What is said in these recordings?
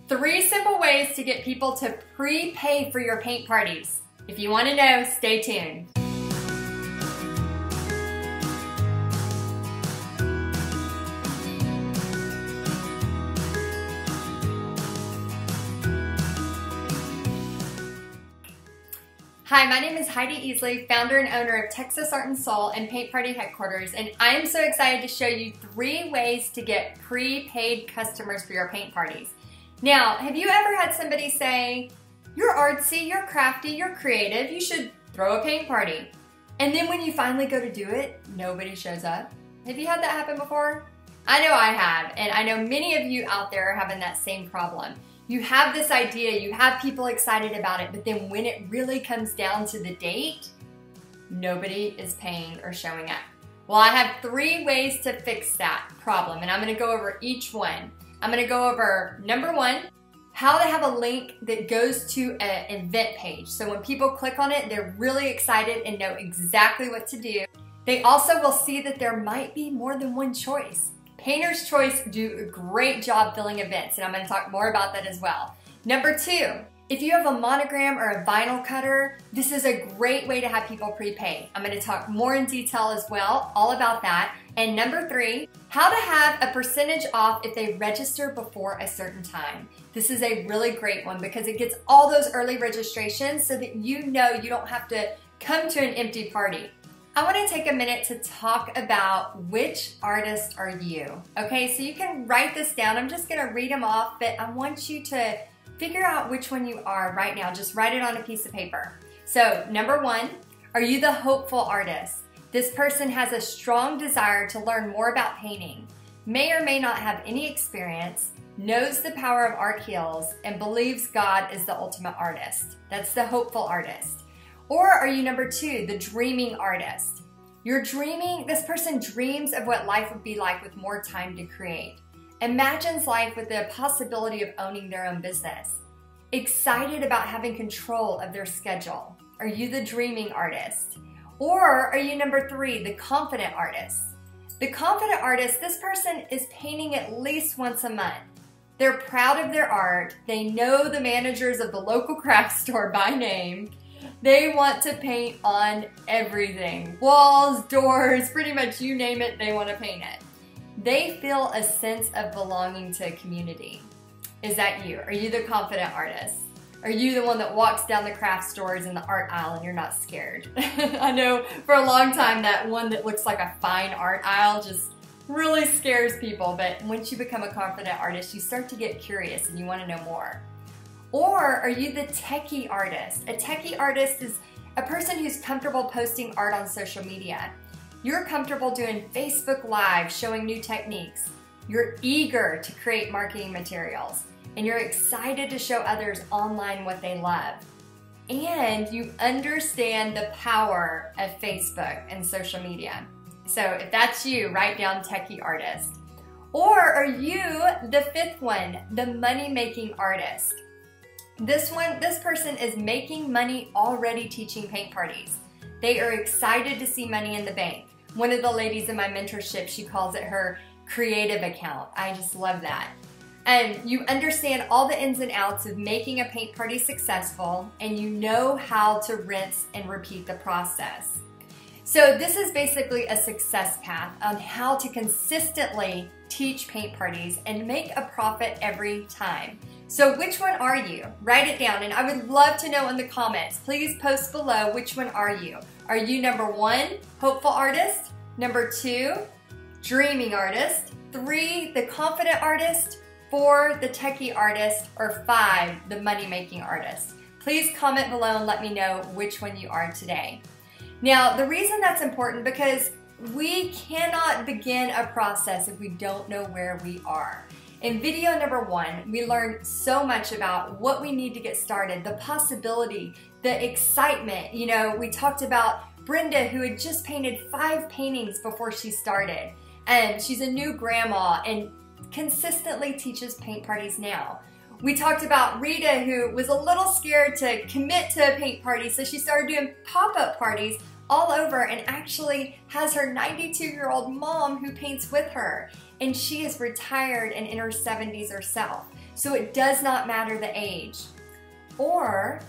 3 simple ways to get people to prepay for your paint parties. If you want to know, stay tuned. Hi, my name is Heidi Easley, founder and owner of Texas Art and Soul and Paint Party Headquarters, and I'm so excited to show you 3 ways to get prepaid customers for your paint parties. Now, have you ever had somebody say, "You're artsy, you're crafty, you're creative, you should throw a paint party," and then when you finally go to do it, nobody shows up? Have you had that happen before? I know I have, and I know many of you out there are having that same problem. You have this idea, you have people excited about it, but then when it really comes down to the date, nobody is paying or showing up. Well, I have 3 ways to fix that problem, and I'm gonna go over each one. I'm gonna go over, number 1, how to have a link that goes to an event page. So when people click on it, they're really excited and know exactly what to do. They also will see that there might be more than one choice. Painter's Choice do a great job filling events, and I'm going to talk more about that as well. Number 2, if you have a monogram or a vinyl cutter, this is a great way to have people prepay. I'm going to talk more in detail as well, all about that. And number 3, how to have a percentage off if they register before a certain time. This is a really great one because it gets all those early registrations so that you know you don't have to come to an empty party. I want to take a minute to talk about which artist are you. Okay, so you can write this down. I'm just going to read them off, but I want you to figure out which one you are right now. Just write it on a piece of paper. So, number 1, are you the hopeful artist? This person has a strong desire to learn more about painting, may or may not have any experience, knows the power of art heals, and believes God is the ultimate artist. That's the hopeful artist. Or are you number 2, the dreaming artist? This person dreams of what life would be like with more time to create. Imagines life with the possibility of owning their own business. Excited about having control of their schedule. Are you the dreaming artist? Or are you number 3, the confident artist? The confident artist, this person is painting at least once a month. They're proud of their art. They know the managers of the local craft store by name. They want to paint on everything. Walls, doors, pretty much you name it, they want to paint it. They feel a sense of belonging to a community. Is that you? Are you the confident artist? Are you the one that walks down the craft stores in the art aisle and you're not scared? I know for a long time that one that looks like a fine art aisle just really scares people, but once you become a confident artist, you start to get curious and you want to know more. Or are you the techie artist? A techie artist is a person who's comfortable posting art on social media. You're comfortable doing Facebook Live, showing new techniques. You're eager to create marketing materials, and you're excited to show others online what they love. And you understand the power of Facebook and social media. So if that's you, write down techie artist. Or are you the 5th one, the money-making artist? This person is making money already teaching paint parties. They are excited to see money in the bank. One of the ladies in my mentorship, she calls it her creative account. I just love that. And you understand all the ins and outs of making a paint party successful, and you know how to rinse and repeat the process. So this is basically a success path on how to consistently teach paint parties and make a profit every time. So which one are you? Write it down, and I would love to know in the comments. Please post below, which one are you? Are you number 1, hopeful artist? Number 2, dreaming artist? 3, the confident artist? 4, the techie artist? Or 5, the money-making artist? Please comment below and let me know which one you are today. Now, the reason that's important because we cannot begin a process if we don't know where we are. In video number 1, we learned so much about what we need to get started, the possibility, the excitement. You know, we talked about Brenda, who had just painted 5 paintings before she started. And she's a new grandma and consistently teaches paint parties now. We talked about Rita, who was a little scared to commit to a paint party, so she started doing pop-up parties all over and actually has her 92-year-old mom who paints with her. And she is retired and in her 70s herself. so it does not matter the age. Or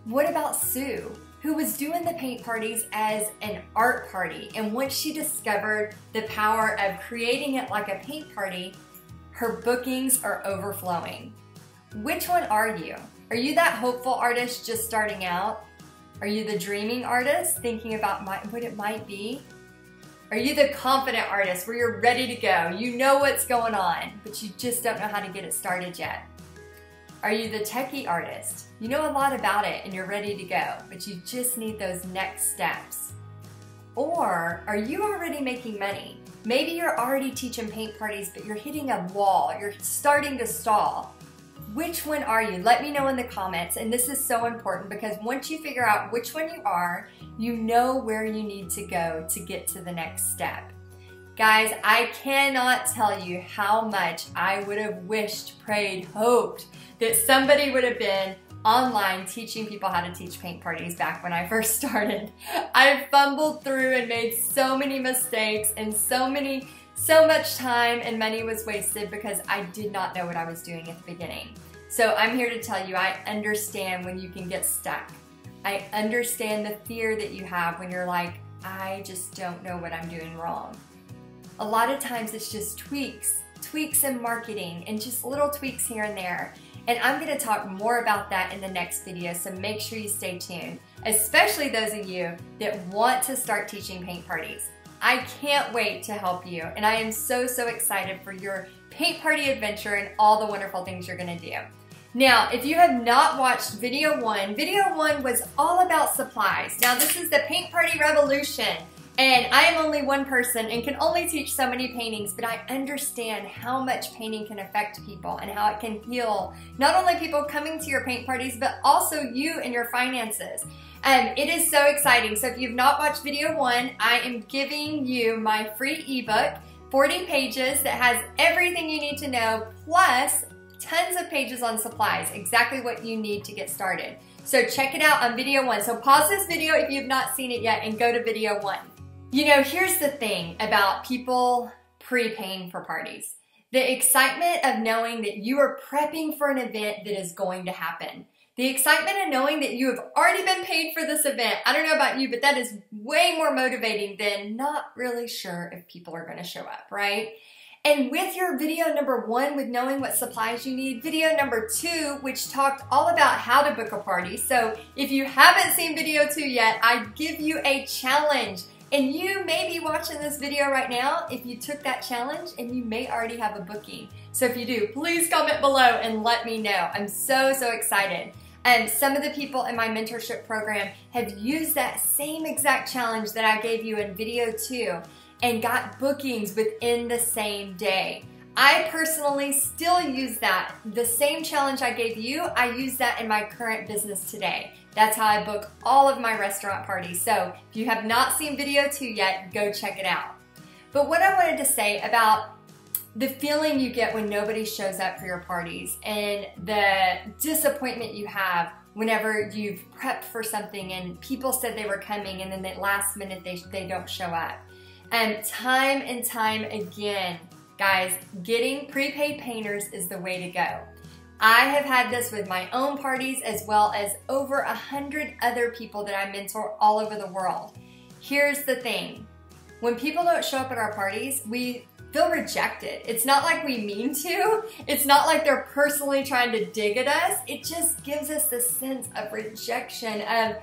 what about Sue, who was doing the paint parties as an art party, and once she discovered the power of creating it like a paint party, her bookings are overflowing. Which one are you? Are you that hopeful artist just starting out? Are you the dreaming artist thinking about what it might be? Are you the confident artist where you're ready to go? You know what's going on, but you just don't know how to get it started yet? Are you the techie artist? You know a lot about it and you're ready to go, but you just need those next steps. Or are you already making money? Maybe you're already teaching paint parties, but you're hitting a wall. You're starting to stall. Which one are you? Let me know in the comments. And this is so important because once you figure out which one you are, you know where you need to go to get to the next step. Guys, I cannot tell you how much I would have wished, prayed, hoped that somebody would have been online teaching people how to teach paint parties back when I first started. I fumbled through and made so many mistakes, and so much time and money was wasted because I did not know what I was doing at the beginning. So I'm here to tell you, I understand when you can get stuck. I understand the fear that you have when you're like, I just don't know what I'm doing wrong. A lot of times it's just tweaks in marketing and just little tweaks here and there. And I'm going to talk more about that in the next video, so make sure you stay tuned, especially those of you that want to start teaching paint parties. I can't wait to help you, and I am so excited for your paint party adventure and all the wonderful things you're going to do. Now, if you have not watched video one was all about supplies. Now, this is the paint party revolution. And I am only one person and can only teach so many paintings, but I understand how much painting can affect people and how it can heal not only people coming to your paint parties, but also you and your finances. It is so exciting. So if you've not watched video one, I am giving you my free ebook, 40 pages that has everything you need to know, plus tons of pages on supplies, exactly what you need to get started. So check it out on video one. So pause this video if you've not seen it yet and go to video one. You know, here's the thing about people pre-paying for parties. The excitement of knowing that you are prepping for an event that is going to happen. The excitement of knowing that you have already been paid for this event. I don't know about you, but that is way more motivating than not really sure if people are going to show up, right? And with your video number one, with knowing what supplies you need, video number two, which talked all about how to book a party. So if you haven't seen video two yet, I give you a challenge. And you may be watching this video right now if you took that challenge, and you may already have a booking. So if you do, please comment below and let me know. I'm so excited. And some of the people in my mentorship program have used that same exact challenge that I gave you in video two and got bookings within the same day. I personally still use that. The same challenge I gave you, I use that in my current business today. That's how I book all of my restaurant parties. So if you have not seen video two yet, go check it out. But what I wanted to say about the feeling you get when nobody shows up for your parties and the disappointment you have whenever you've prepped for something and people said they were coming and then at last minute they don't show up. And time again, guys, getting prepaid painters is the way to go. I have had this with my own parties as well as over 100 other people that I mentor all over the world. Here's the thing. When people don't show up at our parties, we feel rejected. It's not like we mean to. It's not like they're personally trying to dig at us. It just gives us this sense of rejection of,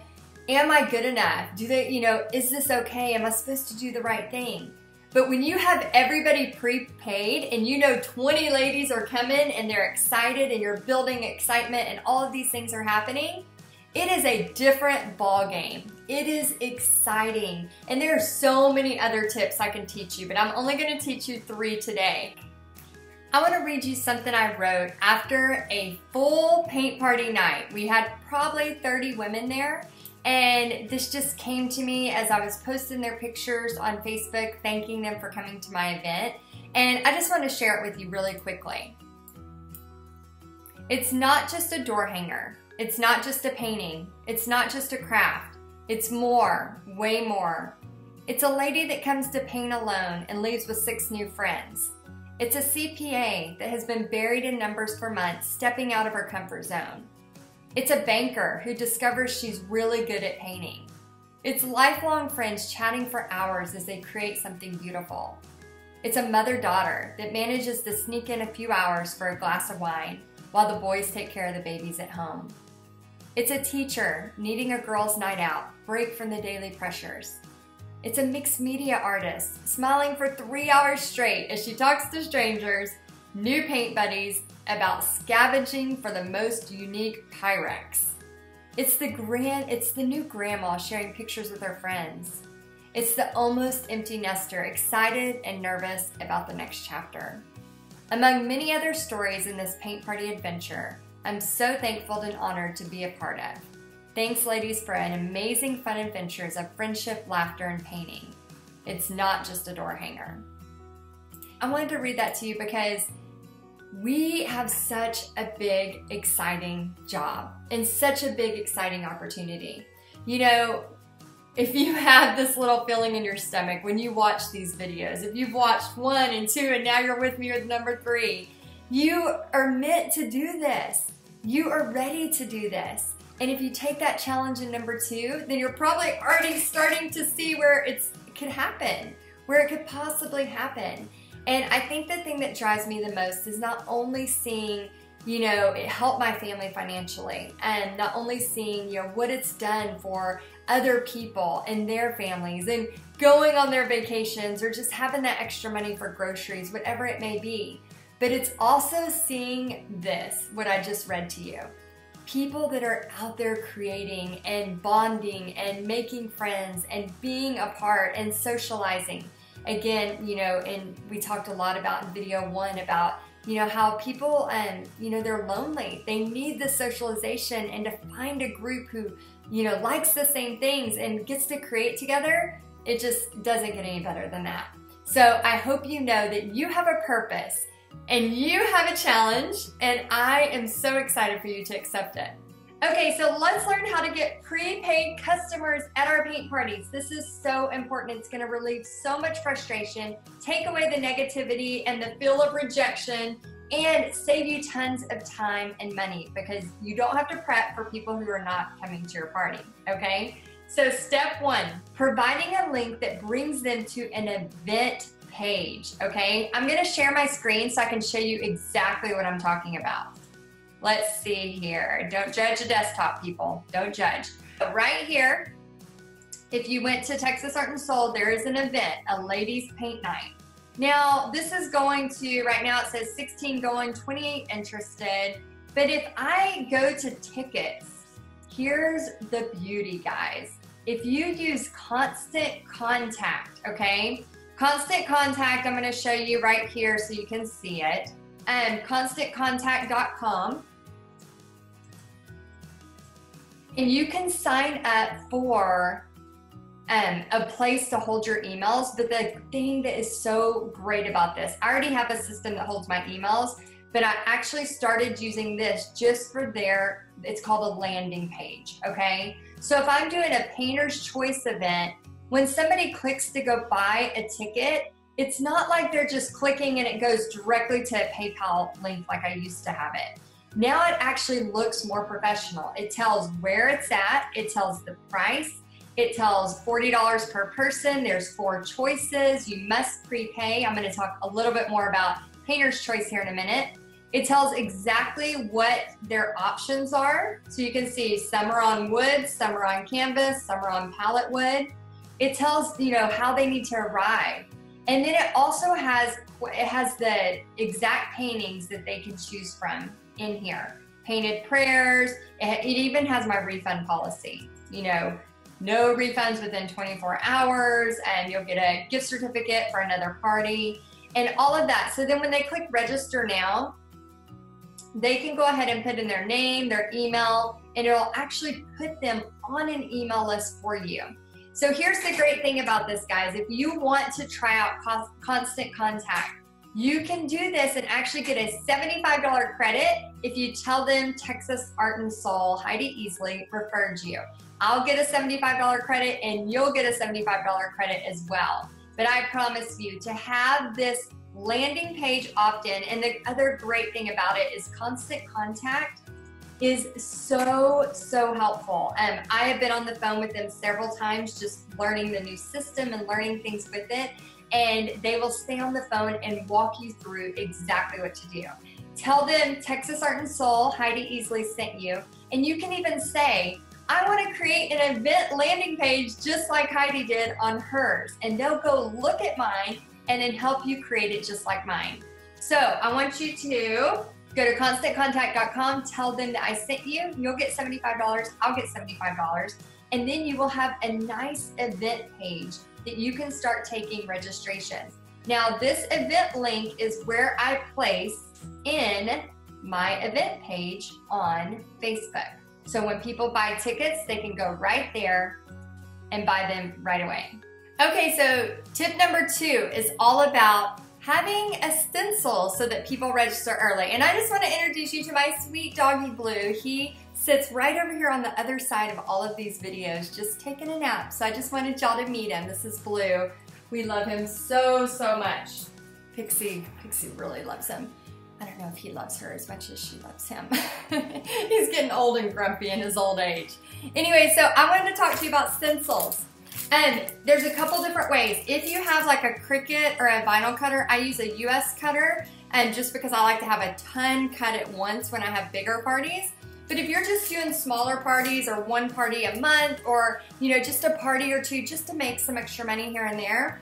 am I good enough? Do they, is this okay? Am I supposed to do the right thing? But when you have everybody prepaid and 20 ladies are coming and they're excited and you're building excitement and all of these things are happening, it is a different ball game. It is exciting. And there are so many other tips I can teach you, but I'm only going to teach you 3 today. I want to read you something I wrote after a full paint party night. We had probably 30 women there. And this just came to me as I was posting their pictures on Facebook, thanking them for coming to my event. And I just want to share it with you really quickly. It's not just a door hanger. It's not just a painting. It's not just a craft. It's more, way more. It's a lady that comes to paint alone and leaves with 6 new friends. It's a CPA that has been buried in numbers for months, stepping out of her comfort zone. It's a banker who discovers she's really good at painting. It's lifelong friends chatting for hours as they create something beautiful. It's a mother-daughter that manages to sneak in a few hours for a glass of wine while the boys take care of the babies at home. It's a teacher needing a girls' night out, break from the daily pressures. It's a mixed media artist smiling for 3 hours straight as she talks to strangers, new paint buddies, about scavenging for the most unique Pyrex. It's the new grandma sharing pictures with her friends. It's the almost empty nester excited and nervous about the next chapter. Among many other stories in this paint party adventure, I'm so thankful and honored to be a part of. Thanks, ladies, for an amazing fun adventures of friendship, laughter, and painting. It's not just a door hanger. I wanted to read that to you because we have such a big, exciting job and such a big, exciting opportunity. You know, if you have this little feeling in your stomach when you watch these videos, if you've watched 1 and 2 and now you're with me with number 3, you are meant to do this. You are ready to do this. And if you take that challenge in number 2, then you're probably already starting to see where it could happen, where it could possibly happen. And I think the thing that drives me the most is not only seeing, you know, it helped my family financially, and not only seeing, you know, what it's done for other people and their families and going on their vacations or just having that extra money for groceries, whatever it may be. But it's also seeing this, what I just read to you. People that are out there creating and bonding and making friends and being a part and socializing. Again, you know, and we talked a lot about in video 1 about, you know, how people, you know, they're lonely. They need the socialization, and to find a group who, you know, likes the same things and gets to create together, it just doesn't get any better than that. So I hope you know that you have a purpose and you have a challenge, and I am so excited for you to accept it. Okay, so let's learn how to get prepaid customers at our paint parties. This is so important. It's going to relieve so much frustration, take away the negativity and the feel of rejection, and save you tons of time and money because you don't have to prep for people who are not coming to your party, okay? So step 1, providing a link that brings them to an event page, okay? I'm going to share my screen so I can show you exactly what I'm talking about. Let's see here. Don't judge a desktop, people. Don't judge. But right here, if you went to Texas Art and Soul, there is an event, a ladies paint night. Now, this is going to, right now it says 16 going, 28 interested. But if I go to tickets, here's the beauty, guys. If you use Constant Contact, okay? Constant Contact, I'm gonna show you right here so you can see it. ConstantContact.com. And you can sign up for a place to hold your emails. But the thing that is so great about this, I already have a system that holds my emails, but I actually started using this just for it's called a landing page, okay? So if I'm doing a Painter's Choice event, when somebody clicks to go buy a ticket, it's not like they're just clicking and it goes directly to a PayPal link like I used to have it. Now it actually looks more professional. It tells where it's at, it tells the price, it tells $40 per person, there's 4 choices, you must prepay. I'm gonna talk a little bit more about Painter's Choice here in a minute. It tells exactly what their options are. So you can see some are on wood, some are on canvas, some are on palette wood. It tells, you know, how they need to arrive. And then it also has the exact paintings that they can choose from in here. Painted prayers. It even has my refund policy. You know, no refunds within 24 hours, and you'll get a gift certificate for another party, and all of that. So then when they click register now, they can go ahead and put in their name, their email, and it'll actually put them on an email list for you. So here's the great thing about this, guys. If you want to try out Constant Contact, you can do this and actually get a $75 credit if you tell them Texas Art and Soul, Heidi Easley, referred you. I'll get a $75 credit and you'll get a $75 credit as well. But I promise you, to have this landing page opt-in. And the other great thing about it is Constant Contact is so helpful. I have been on the phone with them several times, just learning the new system and learning things with it. And they will stay on the phone and walk you through exactly what to do. Tell them Texas Art and Soul, Heidi Easley sent you. And you can even say, I want to create an event landing page just like Heidi did on hers. And they'll go look at mine and then help you create it just like mine. So I want you to go to constantcontact.com, tell them that I sent you. You'll get $75, I'll get $75. And then you will have a nice event page that you can start taking registrations. Now this event link is where I place in my event page on Facebook. So when people buy tickets, they can go right there and buy them right away. Okay, so tip number 2 is all about having a stencil so that people register early. And I just want to introduce you to my sweet doggy Blue. He sits right over here on the other side of all of these videos, just taking a nap. So I just wanted y'all to meet him. This is Blue. We love him so much. Pixie really loves him. I don't know if he loves her as much as she loves him. He's getting old and grumpy in his old age. Anyway, so I wanted to talk to you about stencils. And there's a couple different ways. If you have like a Cricut or a vinyl cutter, I use a US cutter, and just because I like to have a ton cut at once when I have bigger parties. But if you're just doing smaller parties or one party a month, or just a party or two just to make some extra money here and there,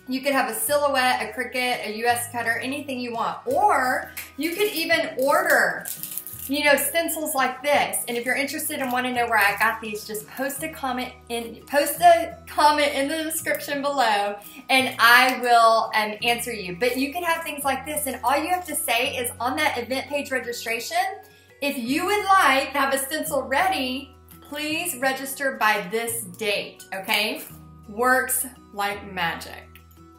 you could have a Silhouette, a Cricut, a US cutter, anything you want. Or you could even order, stencils like this. And if you're interested and want to know where I got these, just post a comment in the description below, and I will answer you. But you can have things like this, and all you have to say is on that event page registration, if you would like to have a stencil ready, please register by this date, okay? Works like magic.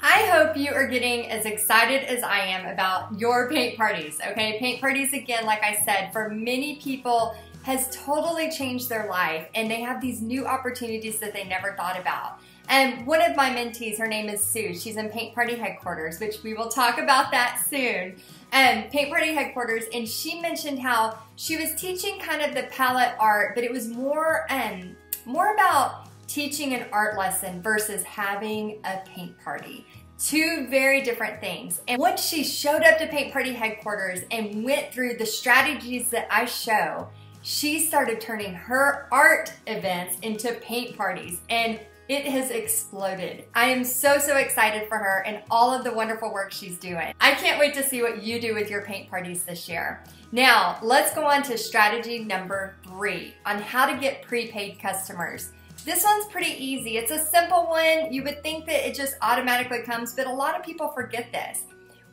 I hope you are getting as excited as I am about your paint parties, okay? Paint parties, again, like I said, for many people has totally changed their life, and they have these new opportunities that they never thought about. And one of my mentees, her name is Sue. She's in Paint Party Headquarters, which we will talk about that soon. Paint Party Headquarters, and she mentioned how she was teaching kind of the palette art, but it was more about teaching an art lesson versus having a paint party. Two very different things. And once she showed up to Paint Party Headquarters and went through the strategies that I show, she started turning her art events into paint parties, and it has exploded. I am so excited for her and all of the wonderful work she's doing. I can't wait to see what you do with your paint parties this year. Now, let's go on to strategy number 3 on how to get prepaid customers. This one's pretty easy. It's a simple one. You would think that it just automatically comes, but a lot of people forget this.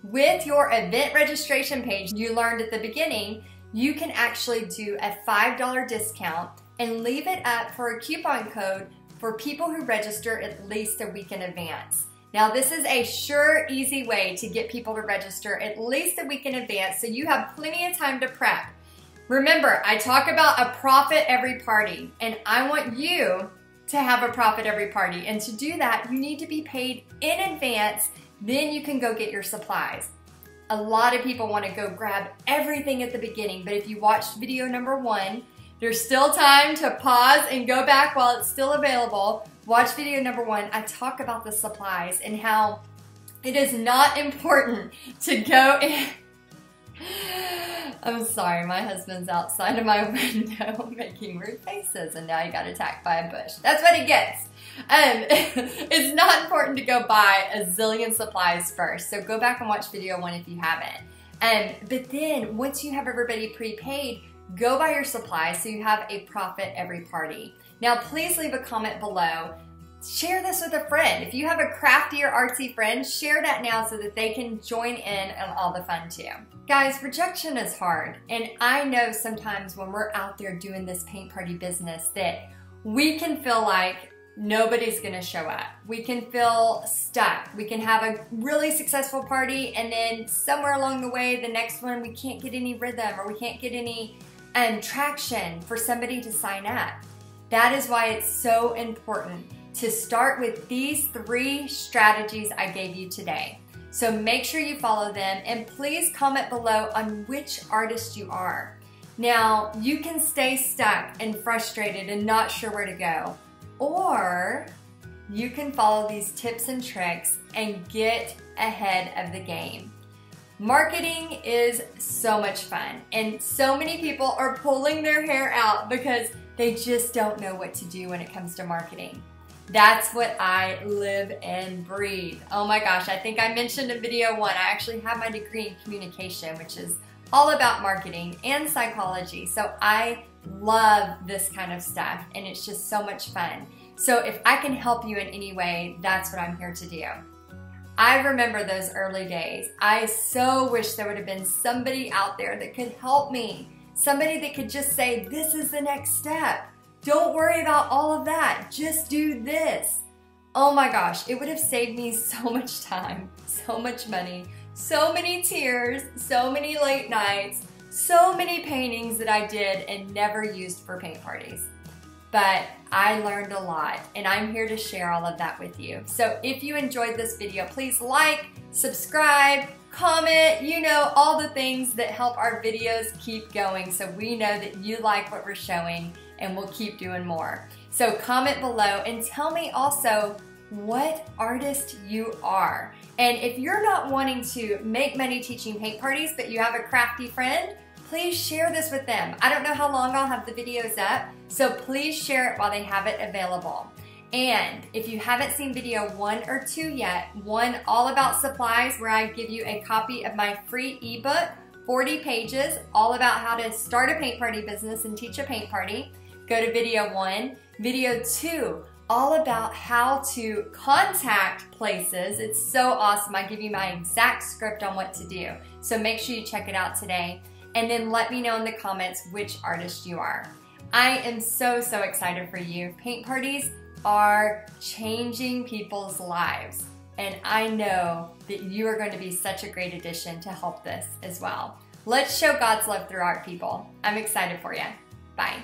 With your event registration page, you learned at the beginning, you can actually do a $5 discount and leave it up for a coupon code for people who register at least a week in advance. Now, this is a sure, easy way to get people to register at least a week in advance, so you have plenty of time to prep. Remember, I talk about a profit every party, and I want you to have a profit every party. And to do that, you need to be paid in advance, then you can go get your supplies. A lot of people want to go grab everything at the beginning, but if you watched video number 1, there's still time to pause and go back while it's still available. Watch video number 1. I talk about the supplies and how it is not important to go in. I'm sorry, my husband's outside of my window making rude faces, and now he got attacked by a bush. That's what he gets. It's not important to go buy a zillion supplies first, so go back and watch video 1 if you haven't. But then, once you have everybody prepaid, go buy your supplies so you have a profit every party. Now, please leave a comment below. Share this with a friend. If you have a crafty or artsy friend, share that now so that they can join in on all the fun too. Guys, rejection is hard, and I know sometimes when we're out there doing this paint party business that we can feel like nobody's gonna show up. We can feel stuck. We can have a really successful party, and then somewhere along the way, the next one, we can't get any rhythm, or we can't get any traction for somebody to sign up. That is why it's so important to start with these 3 strategies I gave you today. So make sure you follow them and please comment below on which artist you are. Now, you can stay stuck and frustrated and not sure where to go, or you can follow these tips and tricks and get ahead of the game. Marketing is so much fun, and so many people are pulling their hair out because they just don't know what to do when it comes to marketing. That's what I live and breathe. Oh my gosh, I think I mentioned in video 1, I actually have my degree in communication, which is all about marketing and psychology. So I love this kind of stuff, and it's just so much fun. So if I can help you in any way, that's what I'm here to do. I remember those early days. I so wish there would have been somebody out there that could help me. Somebody that could just say, this is the next step. Don't worry about all of that. Just do this. Oh my gosh, it would have saved me so much time, so much money, so many tears, so many late nights, so many paintings that I did and never used for paint parties. But I learned a lot, and I'm here to share all of that with you. So if you enjoyed this video, please like, subscribe, comment, all the things that help our videos keep going so we know that you like what we're showing and we'll keep doing more. So comment below and tell me also what artist you are. And if you're not wanting to make money teaching paint parties, but you have a crafty friend, please share this with them. I don't know how long I'll have the videos up, so please share it while they have it available. And if you haven't seen video 1 or 2 yet, one all about supplies where I give you a copy of my free ebook, 40 pages, all about how to start a paint party business and teach a paint party, go to video 1. Video 2, all about how to contact places. It's so awesome. I give you my exact script on what to do. So make sure you check it out today. And then let me know in the comments which artist you are. I am so excited for you. Paint parties are changing people's lives. And I know that you are going to be such a great addition to help this as well. Let's show God's love through art, people. I'm excited for you. Bye.